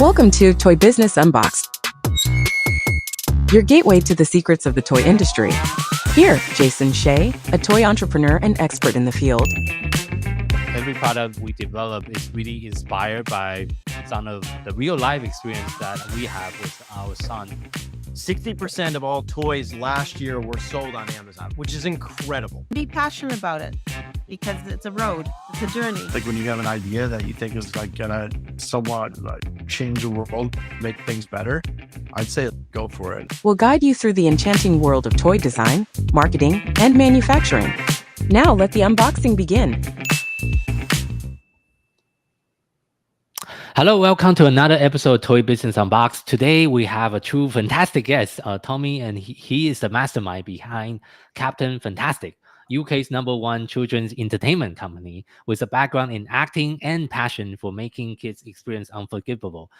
Welcome to Toy Business Unboxed, your gateway to the secrets of the toy industry. Here, Jason Shea, a toy entrepreneur and expert in the field. Every product we develop is really inspired by some of the real life experience that we have with our son. 60% of all toys last year were sold on Amazon, which is incredible. Be passionate about it because it's a road, it's a journey. Like when you have an idea that you think is like gonna somewhat like change the world, make things better, I'd say go for it. We'll guide you through the enchanting world of toy design, marketing, and manufacturing. Now let the unboxing begin. Hello, welcome to another episode of Toy Business Unboxed. Today we have a true fantastic guest, Tommy, and he is the mastermind behind Captain Fantastic, UK's #1 children's entertainment company with a background in acting and passion for making kids' experience unforgettable.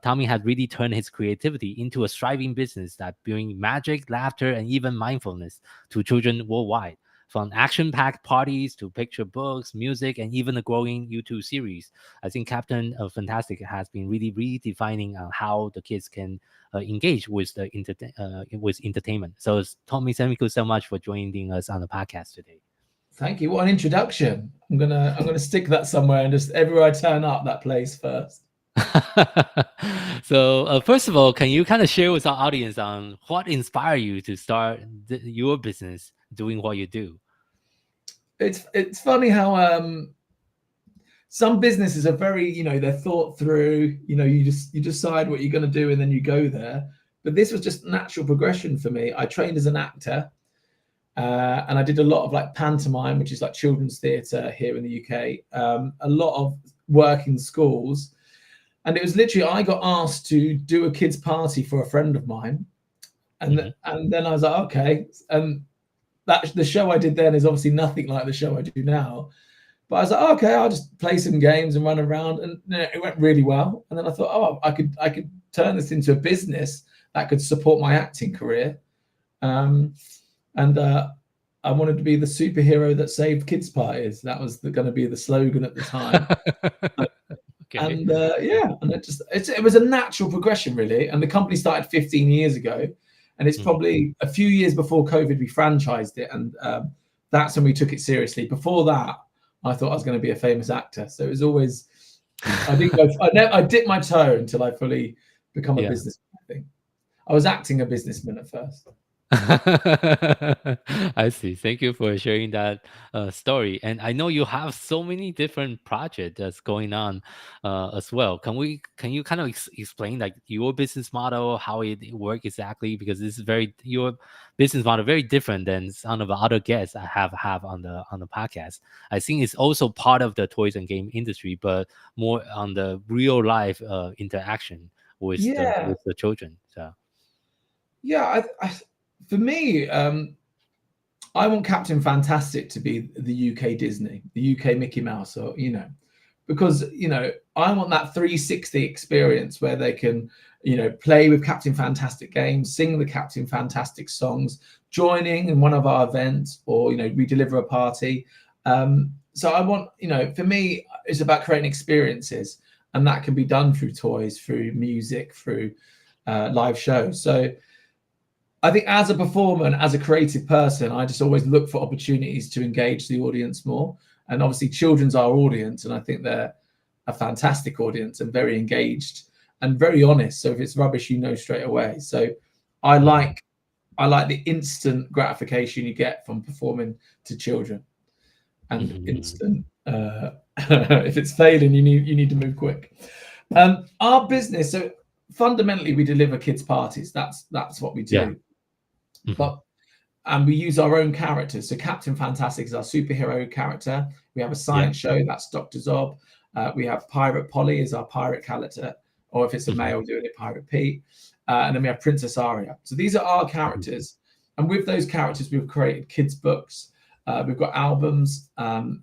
Tommy has really turned his creativity into a thriving business that brings magic, laughter, and even mindfulness to children worldwide. From action-packed parties to picture books, music, and even a growing YouTube series, I think Captain Fantastic has been really redefining how the kids can engage with the entertainment. So, Tommy, thank you so much for joining us on the podcast today. Thank you. What an introduction! I'm gonna stick that somewhere, and just everywhere I turn up, that plays first. So, first of all, can you kind of share with our audience on what inspired you to start your business, doing what you do? It's funny how some businesses are very, they're thought through. You decide what you're going to do and then you go there. But this was just natural progression for me. I trained as an actor, and I did a lot of like pantomime, which is like children's theatre here in the UK. A lot of work in schools. And it was literally, I got asked to do a kids' party for a friend of mine. And then I was like, okay. And the show I did then is obviously nothing like the show I do now. But I was like, okay, I'll just play some games and run around. And it went really well. And then I thought, I could turn this into a business that could support my acting career. And I wanted to be the superhero that saved kids' parties. That was going to be the slogan at the time. Okay. And and it was a natural progression, really. And the company started 15 years ago, and it's probably a few years before COVID we franchised it, and that's when we took it seriously. Before that, I thought I was going to be a famous actor, so it was always I dipped my toe until I fully become a businessman. I think I was acting a businessman at first. I see. Thank you for sharing that story. And I know you have so many different projects that's going on as well. Can you kind of explain like your business model, how it works exactly? Because this is your business model very different than some of the other guests I have on the podcast. I think it's also part of the toys and game industry, but more on the real life interaction with the children. So for me, I want Captain Fantastic to be the UK Disney, the UK Mickey Mouse, or because I want that 360 experience where they can play with Captain Fantastic games, sing the Captain Fantastic songs, joining in one of our events, or we deliver a party. So I want for me, it's about creating experiences, and that can be done through toys, through music, through live shows. So I think as a performer and as a creative person, I just always look for opportunities to engage the audience more. And obviously children's our audience, and I think they're a fantastic audience and very engaged and very honest. So if it's rubbish, straight away. So I like the instant gratification you get from performing to children, and instant. If it's failing, you need to move quick. Our business, so fundamentally, we deliver kids' parties. That's what we do. Yeah. And we use our own characters. So Captain Fantastic is our superhero character. We have a science show, that's Dr. Zob. We have Pirate Polly is our pirate character, or if it's a male, doing it, Pirate Pete. And then we have Princess Aria. So these are our characters. And with those characters, we've created kids' books. We've got albums, and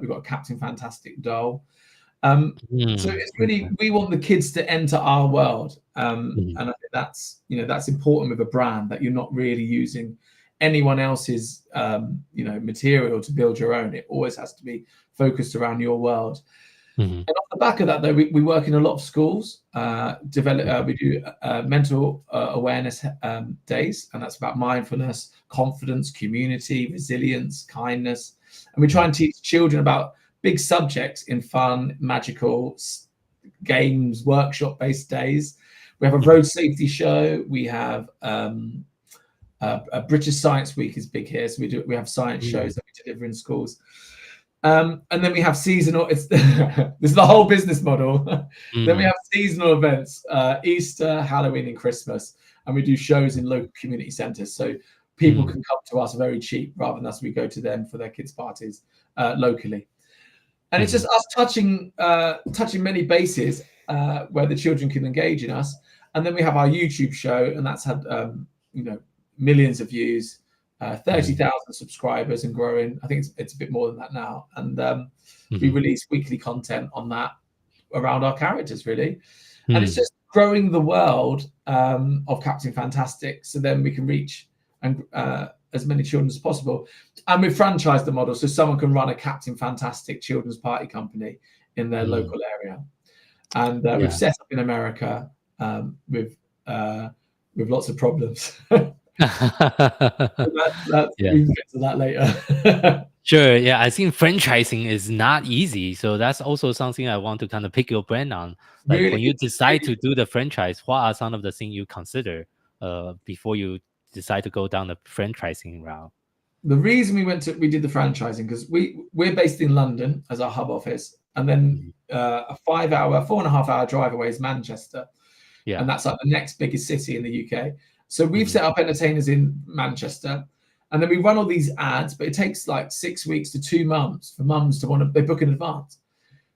we've got a Captain Fantastic doll. So it's really, we want the kids to enter our world. And I think that's important with a brand, that you're not really using anyone else's, material to build your own. It always has to be focused around your world. And off the back of that, though, we work in a lot of schools. We do mental awareness days, and that's about mindfulness, confidence, community, resilience, kindness. And we try and teach children about big subjects in fun, magical games, workshop-based days. We have a road safety show. We have a British Science Week is big here, so we have science shows that we deliver in schools. And then we have seasonal. This is the whole business model. Then we have seasonal events, Easter, Halloween, and Christmas, and we do shows in local community centres. So people can come to us very cheap, rather than us we go to them for their kids' parties locally. And it's just us touching many bases where the children can engage in us. And then we have our YouTube show, and that's had millions of views. 30,000 subscribers and growing. I think it's a bit more than that now. And we release weekly content on that around our characters, really. And it's just growing the world of Captain Fantastic, so then we can reach as many children as possible. And we've franchised the model, so someone can run a Captain Fantastic children's party company in their local area. And we've set up in America with lots of problems. We can get to that later. Sure. Yeah, I think franchising is not easy. So that's also something I want to kind of pick your brain on. Like Really? when you decide to do the franchise, what are some of the things you consider before you decide to go down the franchising route? The reason we did the franchising, because we're based in London as our hub office, and then a 4.5 hour drive away is Manchester. Yeah. And that's like the next biggest city in the UK. So we've set up entertainers in Manchester, and then we run all these ads, but it takes like 6 weeks to 2 months for mums to they book in advance.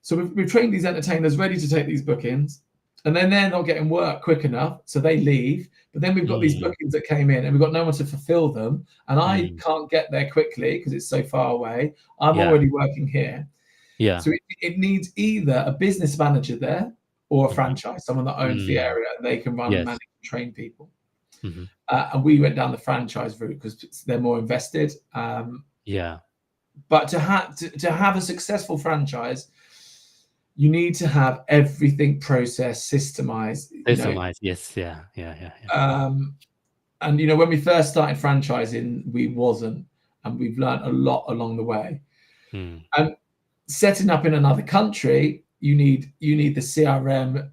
So we've trained these entertainers ready to take these bookings, and then they're not getting work quick enough, so they leave. But then we've got these bookings that came in, and we've got no one to fulfill them, and I can't get there quickly because it's so far away. I'm already working here. Yeah. So it needs either a business manager there or a franchise, someone that owns the area, and they can run and manage and train people. And we went down the franchise route because they're more invested. But to have a successful franchise, you need to have everything processed, systemized. Yes. Yeah. And when we first started franchising, we wasn't, and we've learned a lot along the way. And setting up in another country, you need the CRM.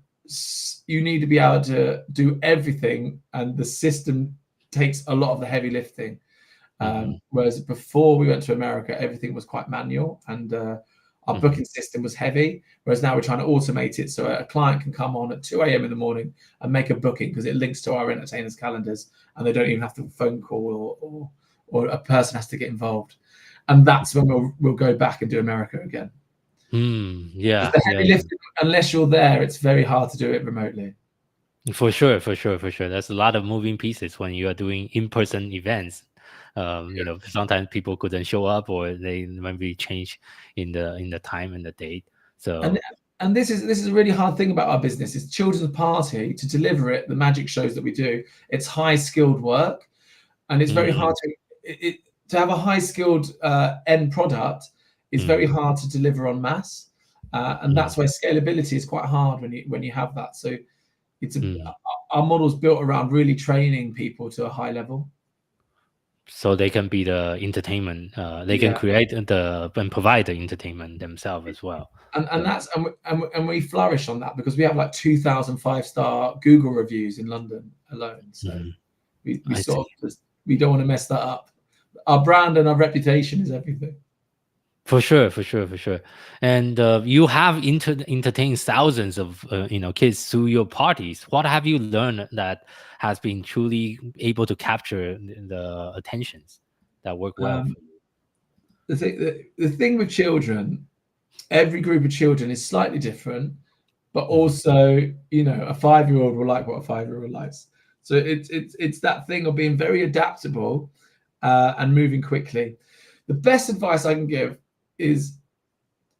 You need to be able to do everything, and the system takes a lot of the heavy lifting. Whereas before we went to America, everything was quite manual, and our booking system was heavy. Whereas now we're trying to automate it, so a client can come on at 2 a.m. in the morning and make a booking because it links to our entertainers' calendars, and they don't even have to phone call or a person has to get involved. And that's when we'll go back and do America again. The heavy lifting, unless you're there, it's very hard to do it remotely. For sure. There's a lot of moving pieces when you are doing in-person events. Sometimes people couldn't show up, or they maybe change in the time and the date. So and this is a really hard thing about our business. It's children's party. To deliver it, the magic shows that we do, it's high skilled work, and it's very hard to have a high skilled end product. It's very hard to deliver en masse, and that's why scalability is quite hard when you have that. So it's our model's built around really training people to a high level, so they can be the entertainment. They can create and provide the entertainment themselves as well. And we flourish on that because we have like 2,000 5-star Google reviews in London alone. So we don't want to mess that up. Our brand and our reputation is everything. For sure. And you have entertained thousands of kids through your parties. What have you learned that has been truly able to capture the attentions that work well? The thing with children, every group of children is slightly different, but also a 5-year-old will like what a 5-year-old likes. So it's that thing of being very adaptable and moving quickly. The best advice I can give is,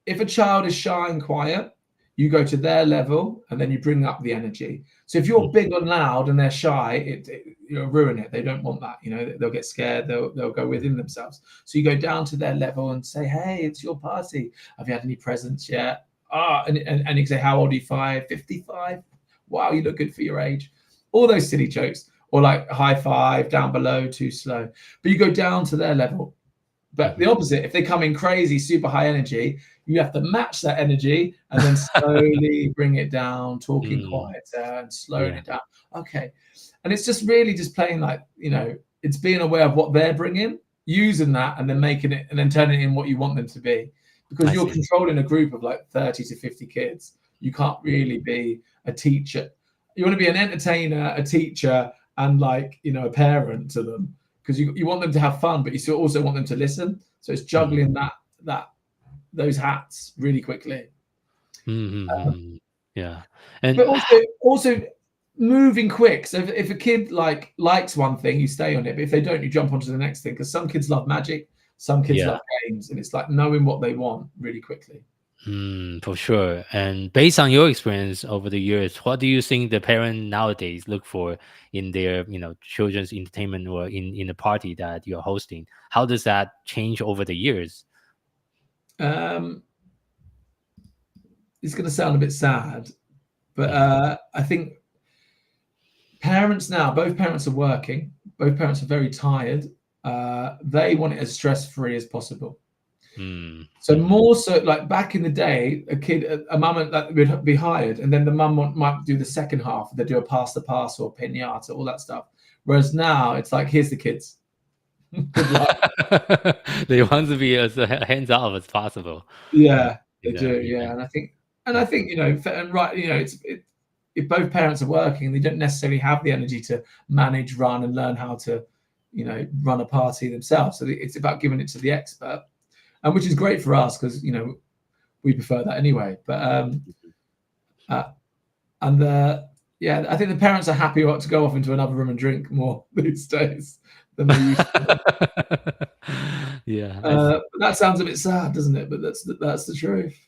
if a child is shy and quiet, you go to their level and then you bring up the energy. So if you're big and loud and they're shy, you'll ruin it. They don't want that. They'll get scared. They'll go within themselves. So you go down to their level and say, hey, it's your party. Have you had any presents yet? and you say, how old are you? 55? Wow, you look good for your age. All those silly jokes, or like high five, down below, too slow. But you go down to their level. But the opposite, if they come in crazy, super high energy, you have to match that energy and then slowly bring it down, talking quieter and slowing it down. Okay. And it's just really just playing like, it's being aware of what they're bringing, using that and then making it and then turning it in what you want them to be. Because you're controlling a group of like 30 to 50 kids. You can't really be a teacher. You want to be an entertainer, a teacher, and like, a parent to them. Because you want them to have fun, but you still also want them to listen. So it's juggling those hats really quickly. Yeah, and but also moving quick. So if a kid likes one thing, you stay on it. But if they don't, you jump onto the next thing. Because some kids love magic, some kids love games, and it's like knowing what they want really quickly. For sure. And based on your experience over the years, what do you think the parent nowadays look for in their, children's entertainment or in the party that you're hosting? How does that change over the years? It's going to sound a bit sad, but I think parents now, both parents are working, both parents are very tired. They want it as stress-free as possible. So more so, like back in the day, a mum would be hired, and then the mum might do the second half. They do a pass the pass or pinata, all that stuff. Whereas now it's like, here's the kids. Good luck. They want to be as hands off as possible. Yeah, they do. Yeah, and I think if both parents are working, they don't necessarily have the energy to manage, run, and learn how to, run a party themselves. So it's about giving it to the expert. And which is great for us because we prefer that anyway. But I think the parents are happy to go off into another room and drink more these days than they used to. That sounds a bit sad, doesn't it? But that's the truth.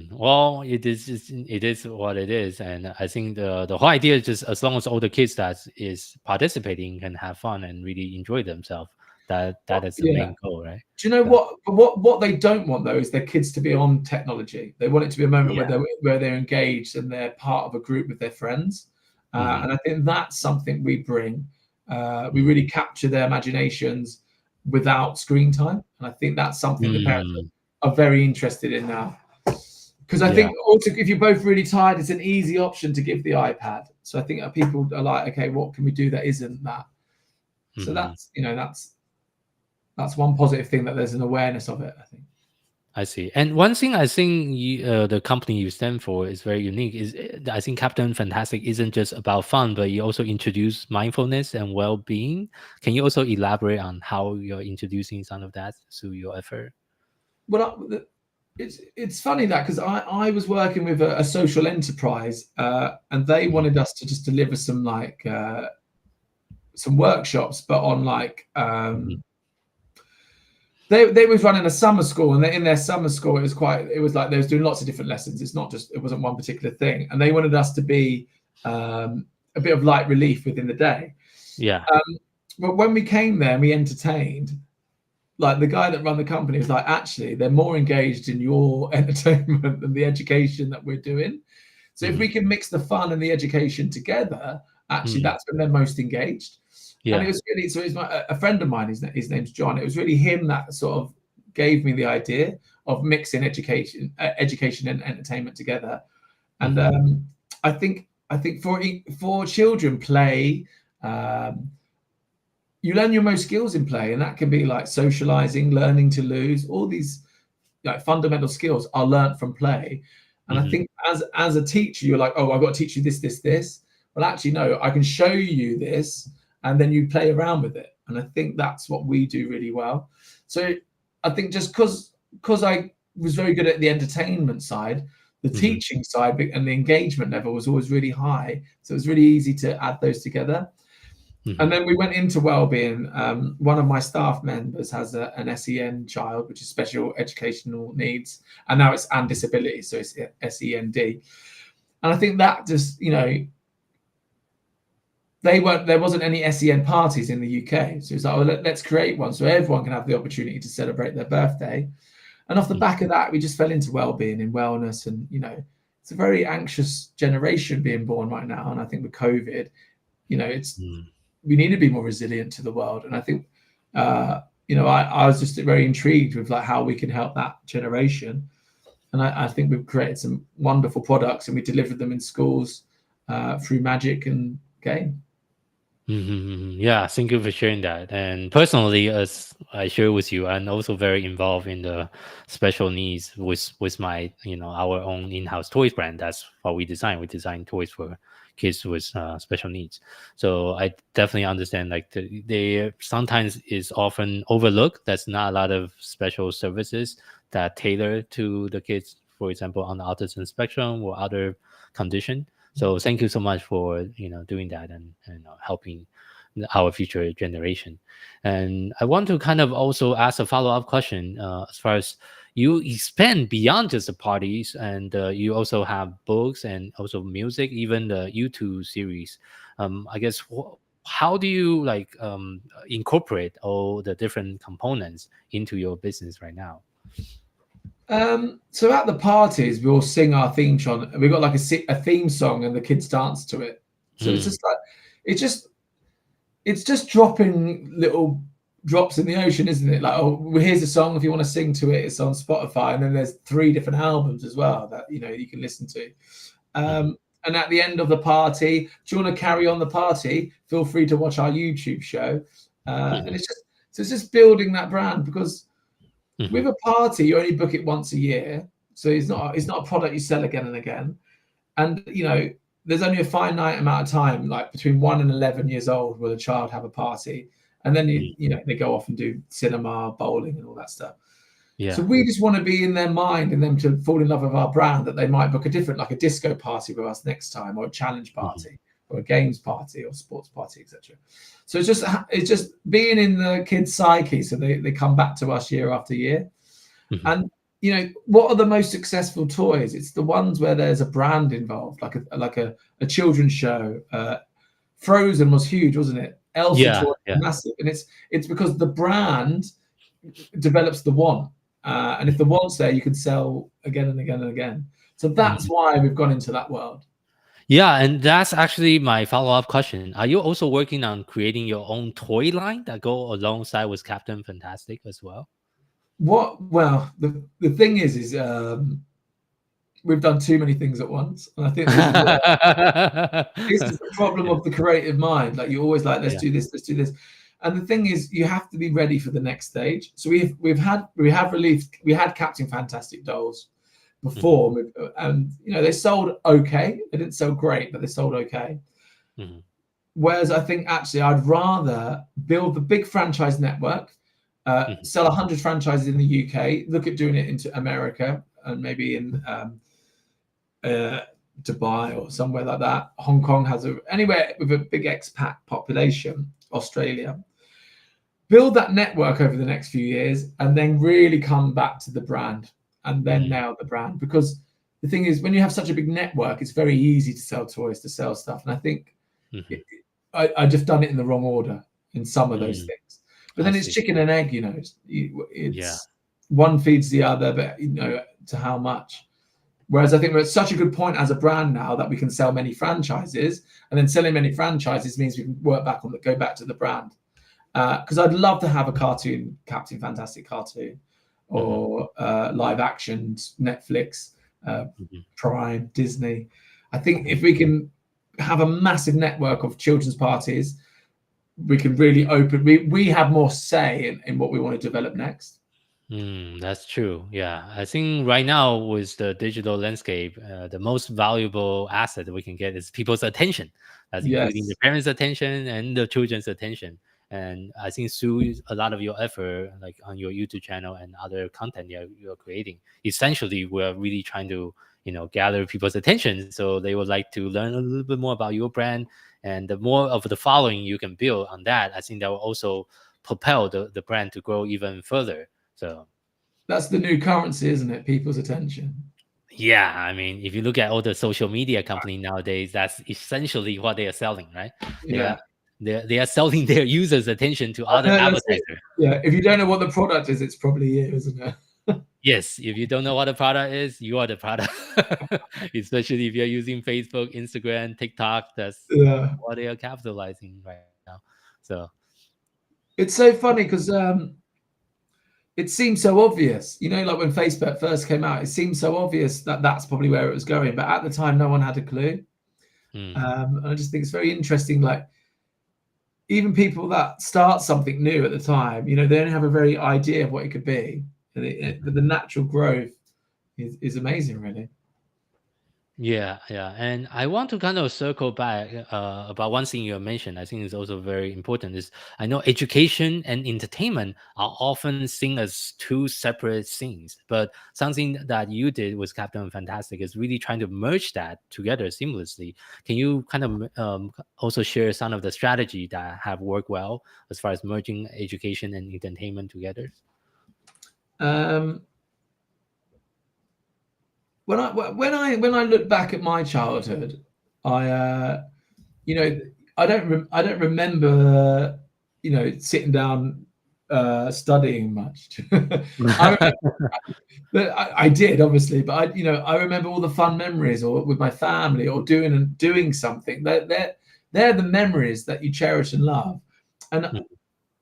Well, it is what it is, and I think the whole idea is just as long as all the kids that is participating can have fun and really enjoy themselves. That is the main goal, right? Do you know what they don't want though is their kids to be on technology. They want it to be a moment where they're engaged and they're part of a group with their friends. And I think that's something we bring. We really capture their imaginations without screen time, and I think that's something the parents are very interested in now. Because I think also if you're both really tired, it's an easy option to give the iPad. So I think people are like, okay, what can we do that isn't that? So that's one positive thing, that there's an awareness of it, I think. I see. And one thing I think the company you stand for is very unique. Is I think Captain Fantastic isn't just about fun, but you also introduce mindfulness and well-being. Can you also elaborate on how you're introducing some of that through your effort? Well, it's funny that because I was working with a social enterprise and they wanted us to just deliver some some workshops, but on They was running a summer school, and in their summer school, it was like they was doing lots of different lessons. It wasn't one particular thing, and they wanted us to be a bit of light relief within the day. Yeah. But when we came there and we entertained, like the guy that ran the company was like, actually, they're more engaged in your entertainment than the education that we're doing. So if we can mix the fun and the education together, actually, that's when they're most engaged. Yeah. And it was really, so a friend of mine, his name's John. It was really him that sort of gave me the idea of mixing education and entertainment together. And I think for children, play, you learn your most skills in play, and that can be like socializing, learning to lose. All these like fundamental skills are learned from play. And I think as a teacher, you're like, oh, I've got to teach you this. Well, actually, no, I can show you this. And then you play around with it. And I think that's what we do really well. So I think just because I was very good at the entertainment side, the teaching side and the engagement level was always really high. So it was really easy to add those together. And then we went into wellbeing. One of my staff members has an SEN child, which is special educational needs. And now it's and disability. So it's SEND. And I think that just, there wasn't any SEN parties in the UK. So it's like, let's create one so everyone can have the opportunity to celebrate their birthday. And off the back of that, we just fell into well-being and wellness. And, it's a very anxious generation being born right now. And I think with COVID, we need to be more resilient to the world. And I think, I was just very intrigued with like how we can help that generation. And I think we've created some wonderful products, and we delivered them in schools through Magic and Game. Yeah, thank you for sharing that. And personally, as I share with you, I'm also very involved in the special needs with my, our own in-house toys brand. That's what we design. We design toys for kids with special needs. So I definitely understand, like, they sometimes is often overlooked. There's not a lot of special services that tailor to the kids, for example, on the autism spectrum or other condition. So thank you so much for doing that and helping our future generation. And I want to kind of also ask a follow-up question as far as you expand beyond just the parties, and you also have books and also music, even the YouTube series. I guess how do you incorporate all the different components into your business right now? So at the parties, we all sing our theme song. We've got like a theme song, and the kids dance to it. So it's just like it's just dropping little drops in the ocean, isn't it? Like, oh, here's a song. If you want to sing to it, it's on Spotify, and then there's 3 different albums as well that you can listen to. And at the end of the party, do you want to carry on the party? Feel free to watch our YouTube show. And it's just building that brand, because with a party, you only book it once a year, so it's not a product you sell again and again. And there's only a finite amount of time, like between 1 and 11 years old, will a child have a party, and then they go off and do cinema, bowling, and all that stuff. Yeah. So we just want to be in their mind and them to fall in love with our brand, that they might book a different, like a disco party with us next time, or a challenge party, or a games party, or sports party, etc. So it's just being in the kids' psyche, so they come back to us year after year. And what are the most successful toys? It's the ones where there's a brand involved, like a children's show. Frozen was huge, wasn't it? Elsa toy was massive, and it's because the brand develops the want, and if the want's there, you can sell again and again and again. So that's why we've gone into that world. Yeah, and that's actually my follow-up question. Are you also working on creating your own toy line that go alongside with Captain Fantastic as well? Well, the thing is we've done too many things at once, and I think this is the problem of the creative mind. Like, you always like, let's do this, let's do this. And the thing is, you have to be ready for the next stage. So we had Captain Fantastic dolls before, and they sold okay. They didn't sell great, but they sold okay. Whereas I think actually I'd rather build the big franchise network, sell 100 franchises in the UK, look at doing it into America, and maybe in Dubai or somewhere like that. Hong Kong has anywhere with a big expat population, Australia. Build that network over the next few years, and then really come back to the brand, and then nail the brand. Because the thing is, when you have such a big network, it's very easy to sell toys, to sell stuff. And I think I just done it in the wrong order in some of those things. But then it's chicken and egg, it's one feeds the other, but to how much? Whereas I think we're at such a good point as a brand now that we can sell many franchises, and then selling many franchises means we can go back to the brand. Because I'd love to have a cartoon, Captain Fantastic cartoon, or live action, Netflix, Prime, Disney. I think if we can have a massive network of children's parties, we can really open. We have more say in what we want to develop next. That's true. Yeah, I think right now with the digital landscape, the most valuable asset that we can get is people's attention. That's including the parents' attention and the children's attention. And I think through a lot of your effort, like on your YouTube channel and other content you're creating, essentially we're really trying to gather people's attention, so they would like to learn a little bit more about your brand. And the more of the following you can build on that, I think that will also propel the brand to grow even further. So that's the new currency, isn't it? People's attention. Yeah, I mean, if you look at all the social media companies nowadays, that's essentially what they are selling, right? Yeah. They are selling their users' attention to other advertisers. Yeah, if you don't know what the product is, it's probably you, isn't it? Yes, if you don't know what the product is, you are the product. Especially if you're using Facebook, Instagram, TikTok, that's Yeah. what they are capitalizing right now. So It's so funny because it seems so obvious, like when Facebook first came out, it seemed so obvious that that's probably where it was going. But at the time, no one had a clue. And I just think it's very interesting. Like even people that start something new at the time, they only have a very idea of what it could be. But the natural growth is amazing, really. yeah, and I want to kind of circle back about one thing you mentioned. I think is also very important. Is I know education and entertainment are often seen as two separate things, but something that you did with Captain Fantastic is really trying to merge that together seamlessly. Can you kind of also share some of the strategy that have worked well as far as merging education and entertainment together? When I look back at my childhood, I I don't remember sitting down studying much. But I did obviously, but I remember all the fun memories or with my family or doing something. They're the memories that you cherish and love, and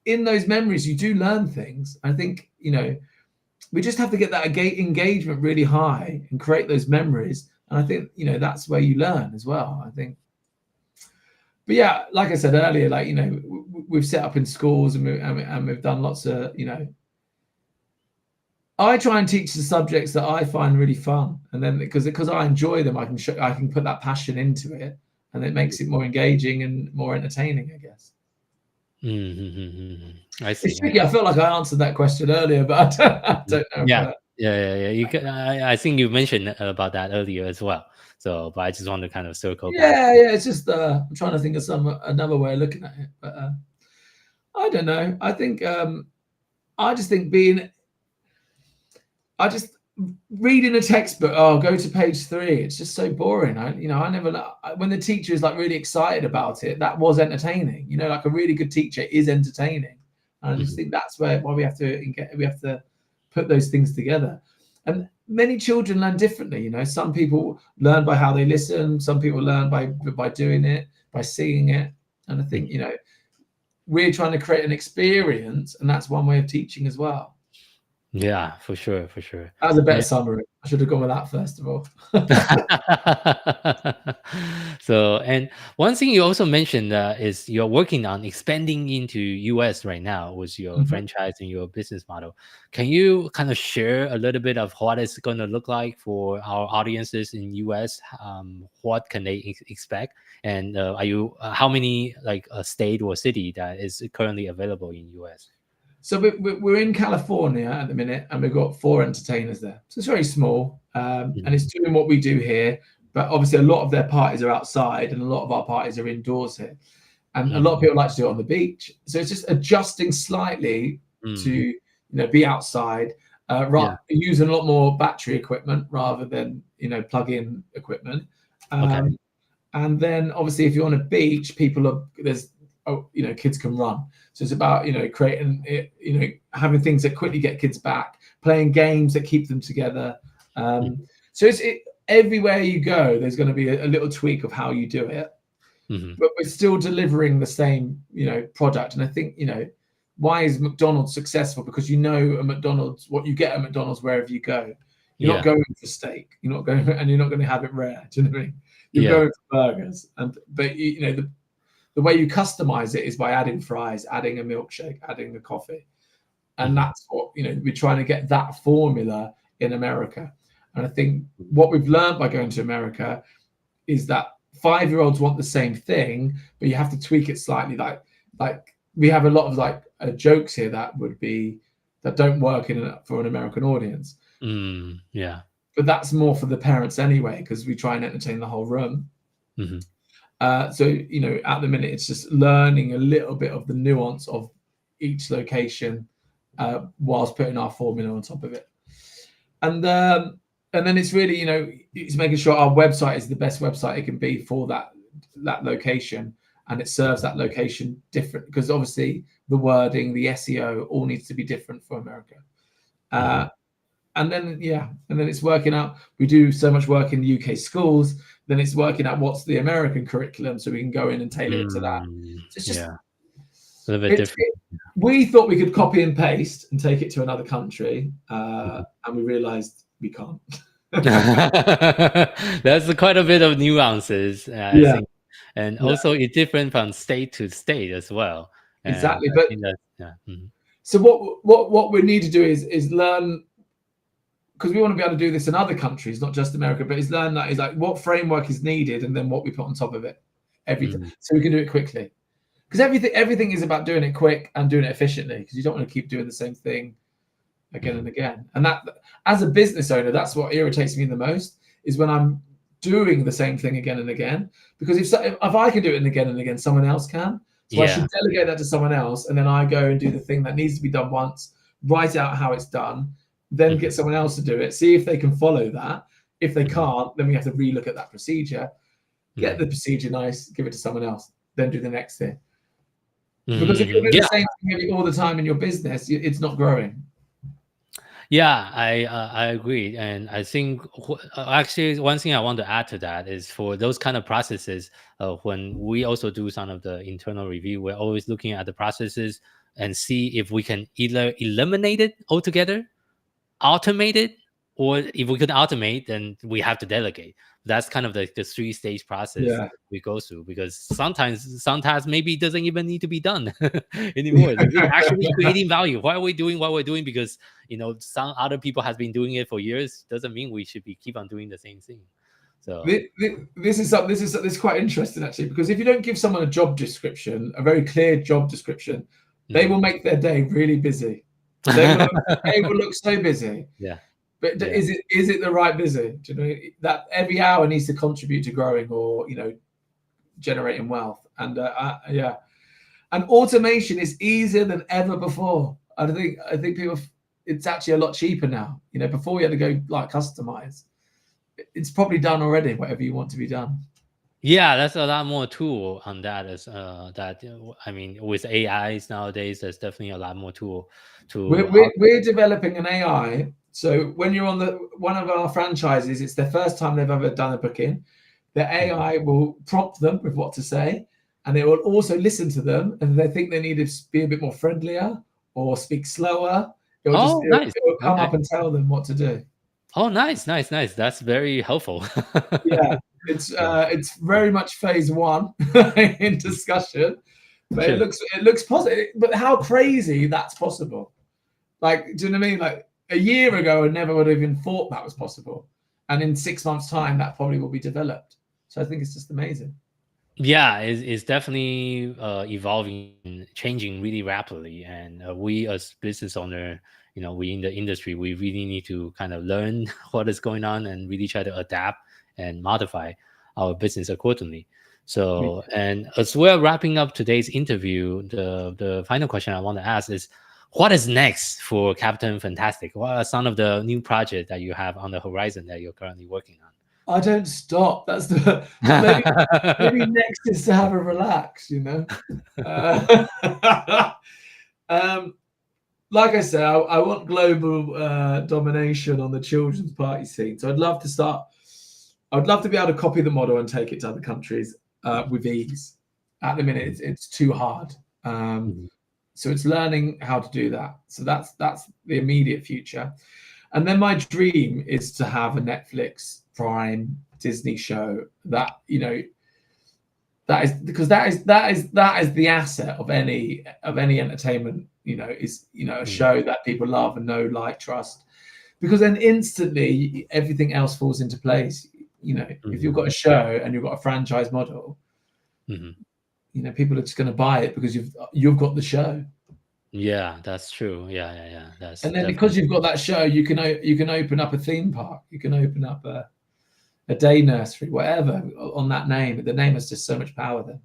in those memories you do learn things. I think we just have to get that engagement really high and create those memories. And I think, that's where you learn as well, I think. But yeah, like I said earlier, like, we've set up in schools and we've done lots of, I try and teach the subjects that I find really fun. And then because I enjoy them, I can put that passion into it and it makes it more engaging and more entertaining, I guess. I see. It's tricky. I felt like I answered that question earlier, but I don't know. Yeah. You can, I think you mentioned about that earlier as well. So, but I just want to kind of circle back. Yeah. It's just I'm trying to think of another way of looking at it, but I don't know. I think I just think reading a textbook. Oh, go to page 3. It's just so boring. I never. When the teacher is like really excited about it, that was entertaining. Like a really good teacher is entertaining. And I just think that's why we have to put those things together. And many children learn differently. Some people learn by how they listen. Some people learn by doing it, by seeing it. And I think we're trying to create an experience, and that's one way of teaching as well. Yeah, for sure. That was a better summary. I should have gone with that first of all. So, and one thing you also mentioned is you're working on expanding into US right now with your franchise and your business model. Can you kind of share a little bit of what it's going to look like for our audiences in US? What can they expect? And are you how many like a state or city that is currently available in US? So we're in California at the minute, and we've got 4 entertainers there. So it's very small, and it's doing what we do here. But obviously, a lot of their parties are outside, and a lot of our parties are indoors here. And a lot of people like to do it on the beach. So it's just adjusting slightly to be outside, using a lot more battery equipment rather than plug-in equipment. And then obviously, if you're on a beach, kids can run. So it's about creating having things that quickly get kids back, playing games that keep them together. So it's everywhere you go, there's going to be a little tweak of how you do it, but we're still delivering the same product. And I think why is McDonald's successful? Because at McDonald's, what you get at McDonald's wherever you go, you're not going for steak, you're not going to have it rare. Do you know what I mean? You're going for burgers, but the way you customize it is by adding fries, adding a milkshake, adding a coffee. And that's what, we're trying to get that formula in America. And I think what we've learned by going to America is that 5-year-olds want the same thing, but you have to tweak it slightly. Like we have a lot of jokes here that don't work for an American audience. But that's more for the parents anyway, because we try and entertain the whole room. So at the minute it's just learning a little bit of the nuance of each location whilst putting our formula on top of it, and then it's really it's making sure our website is the best website it can be for that location, and it serves that location different, because obviously the wording, the SEO all needs to be different for America. and then it's working out. We do so much work in UK schools. Then it's working out what's the American curriculum, so we can go in and tailor it to that. So it's just a little bit different. We thought we could copy and paste and take it to another country, and we realized we can't. There's quite a bit of nuances, I think. And also it's different from state to state as well. Exactly. But so what we need to do is learn, because we want to be able to do this in other countries, not just America, but is learn that is like what framework is needed and then what we put on top of it, everything, so we can do it quickly. Because everything is about doing it quick and doing it efficiently, because you don't want to keep doing the same thing again and again. And that, as a business owner, that's what irritates me the most, is when I'm doing the same thing again and again. Because if I can do it again and again, someone else can. So I should delegate that to someone else, and then I go and do the thing that needs to be done once, write out how it's done, then get someone else to do it, see if they can follow that. If they can't, then we have to relook at that procedure, get the procedure nice, give it to someone else, then do the next thing. Because if you're doing the same thing all the time in your business, it's not growing. Yeah, I agree. And I think actually one thing I want to add to that is for those kind of processes, when we also do some of the internal review, we're always looking at the processes and see if we can either eliminate it altogether, automate it, or if we could automate, then we have to delegate. That's kind of the 3-stage process we go through, because sometimes some tasks maybe doesn't even need to be done anymore. It's actually creating value. Why are we doing what we're doing? Because some other people has been doing it for years. Doesn't mean we should be keep on doing the same thing. So this is quite interesting actually, because if you don't give someone a job description, a very clear job description, they will make their day really busy. They will look so busy. Yeah. But is it the right busy? Do you know that every hour needs to contribute to growing or generating wealth? And and automation is easier than ever before. I think people, it's actually a lot cheaper now. Before we had to go like customize. It's probably done already. Whatever you want to be done. Yeah, that's a lot more tool on that. I mean, with AIs nowadays, there's definitely a lot more tool to. We're developing an AI. So when you're on one of our franchises, it's their first time they've ever done a booking. The AI will prompt them with what to say, and it will also listen to them. And if they think they need to be a bit more friendlier or speak slower, it will come up and tell them what to do. Oh, nice. That's very helpful. Yeah, it's very much phase 1 in discussion, but it looks positive. But how crazy that's possible? Like, do you know what I mean? Like, a year ago, I never would have even thought that was possible. And in 6 months' time, that probably will be developed. So I think it's just amazing. Yeah, it's definitely evolving, changing really rapidly. And we as business owner, we in the industry, we really need to kind of learn what is going on and really try to adapt and modify our business accordingly. So, and as we're wrapping up today's interview, the final question I want to ask is, what is next for Captain Fantastic? What are some of the new projects that you have on the horizon that you're currently working on? I don't stop. That's maybe next is to have a relax, Like I said, I want global domination on the children's party scene. So I'd love to be able to copy the model and take it to other countries with ease. At the minute, it's too hard. So it's learning how to do that. So that's the immediate future. And then my dream is to have a Netflix, Prime, Disney show that, that is the asset of any entertainment, is a show that people love and know, like, trust. Because then instantly everything else falls into place. If you've got a show and you've got a franchise model, people are just going to buy it because you've got the show. Yeah, that's true. Yeah. And then because you've got that show, you can open up a theme park, you can open up a day nursery, whatever, on that name. The name has just so much power then.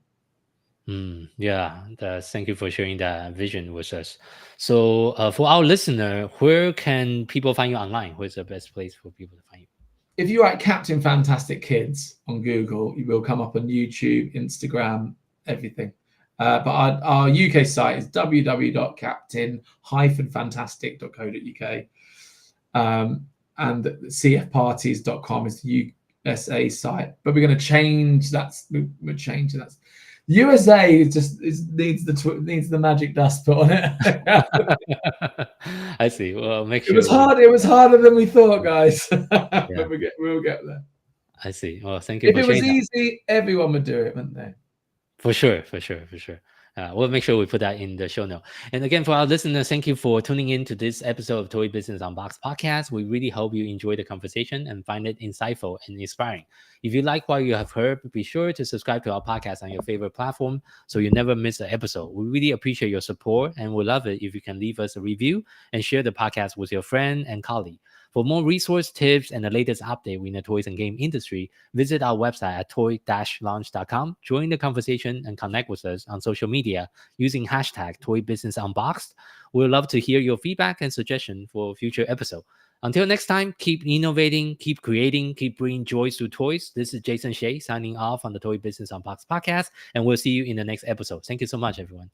Yeah, thank you for sharing that vision with us. So for our listener, where can people find you online? Where's the best place for people to find you? If you write Captain Fantastic Kids on Google, you will come up on YouTube, Instagram, everything. But our UK site is www.captain-fantastic.co.uk. and cfparties.com is the USA site. But we're going to change that. We're changing that. USA needs the magic dust put on it. I see. Well, make It sure was hard. It was harder than we thought, guys. Yeah. But we'll get there. I see. Well, thank you If for it was sharing that. easy, everyone would do it, wouldn't they? For sure. We'll make sure we put that in the show note. And again, for our listeners, thank you for tuning in to this episode of Toy Business Unboxed podcast. We really hope you enjoy the conversation and find it insightful and inspiring. If you like what you have heard, be sure to subscribe to our podcast on your favorite platform so you never miss an episode. We really appreciate your support and we'd love it if you can leave us a review and share the podcast with your friend and colleague. For more resource tips and the latest update in the toys and game industry, visit our website at toy-launch.com. Join the conversation and connect with us on social media using hashtag Toy Business Unboxed. We'd love to hear your feedback and suggestion for future episode. Until next time, keep innovating, keep creating, keep bringing joy to toys. This is Jason Shea signing off on the Toy Business Unboxed podcast, and we'll see you in the next episode. Thank you so much, everyone.